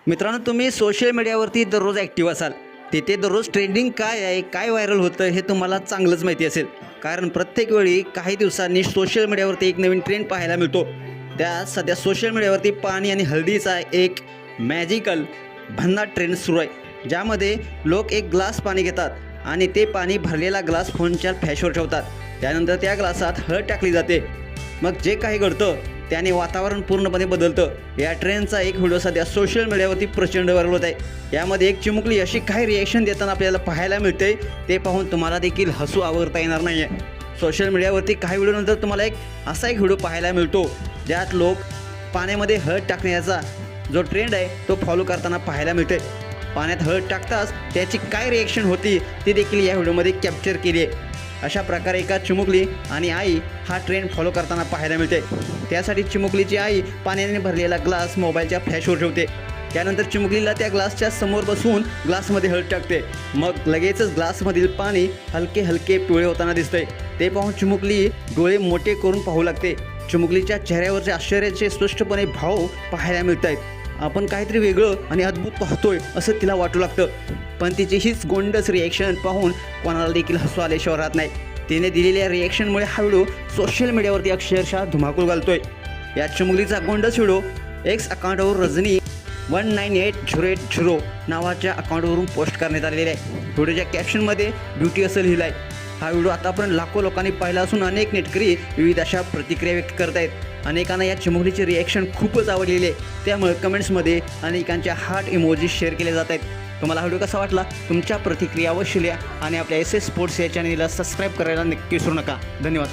मित्रांनो, तुम्ही सोशल मीडियावरती दररोज ॲक्टिव्ह असाल. तिथे दररोज ट्रेंडिंग काय आहे, काय व्हायरल होतं हे तुम्हाला चांगलंच माहिती असेल. कारण प्रत्येक वेळी काही दिवसांनी सोशल मीडियावरती एक नवीन ट्रेंड पाहायला मिळतो. त्या सध्या सोशल मीडियावरती पाणी आणि हळदीचा एक मॅजिकल भन्नाट ट्रेंड सुरू आहे. ज्यामध्ये लोक एक ग्लास पाणी घेतात आणि ते पाणी भरलेला ग्लास फोनच्या फ्लॅशवर ठेवतात. त्यानंतर त्या ग्लासात हळद टाकली जाते. मग जे काही घडतं त्याने वातावरण पूर्णपणे बदलतं. या ट्रेंडचा एक व्हिडिओ सध्या सोशल मीडियावरती प्रचंड व्हायरल होत आहे. यामध्ये एक चिमुकली अशी काही रिॲक्शन देताना आपल्याला पाहायला मिळते, ते पाहून तुम्हाला देखील हसू आवरता येणार नाही आहे. सोशल मीडियावरती काही व्हिडिओनंतर तुम्हाला असा एक व्हिडिओ पाहायला मिळतो ज्यात लोक पाण्यामध्ये हळद टाकण्याचा जो ट्रेंड आहे तो फॉलो करताना पाहायला मिळते. पाण्यात हळद टाकताच त्याची काय रिॲक्शन होती ती देखील या व्हिडिओमध्ये कॅप्चर केली आहे. अशा प्रकारे एका चिमुकली आणि आई हा ट्रेंड फॉलो करताना पाहायला मिळते. त्यासाठी चिमुकलीची आई पाण्याने भरलेला ग्लास मोबाईलच्या फ्लॅशवर ठेवते. त्यानंतर चिमुकलीला त्या ग्लासच्या समोर बसून ग्लासमध्ये हळद टाकते. मग लगेचच ग्लासमधील पाणी हलके हलके पिवळे होताना दिसते. ते पाहून चिमुकली डोळे मोठे करून पाहू लागते. चिमुकलीच्या चेहऱ्यावरचे आश्चर्याचे स्पष्टपणे भाव पाहायला मिळत आहेत. आपण काहीतरी वेगळं आणि अद्भुत पाहतोय असं तिला वाटू लागतं. पण तिची हीच गोंडस रिॲक्शन पाहून कोणाला देखील हसू आल्याशिवाय राहत नाही. तिने दिलेल्या रिॲक्शनमुळे हा व्हिडिओ सोशल मीडियावरती अक्षरशः धुमाकूळ घालतोय. या चिमुकलीचा गोंडस व्हिडिओ एक्स अकाउंटवर रजनी 198080 नावाच्या अकाउंटवरून पोस्ट करण्यात आलेला आहे. व्हिडिओच्या कॅप्शनमध्ये ब्युटी असं लिहिलं आहे. हा व्हिडिओ आतापर्यंत लाखो लोकांनी पाहिला असून अनेक नेटकरी विविध अशा प्रतिक्रिया व्यक्त करत आहेत. अनेकांना या चिमुकलीची रिॲक्शन खूपच आवडलेली आहे. त्यामुळे कमेंट्समध्ये अनेकांच्या हार्ट इमोजी शेअर केले जात आहेत. तुम्हाला व्हिडिओ कसा वाटला? तुमच्या प्रतिक्रिया अवश्य लिहा आणि आपल्या SS स्पोर्ट्स या चॅनलला सबस्क्राईब करायला नक्की विसरू नका. धन्यवाद.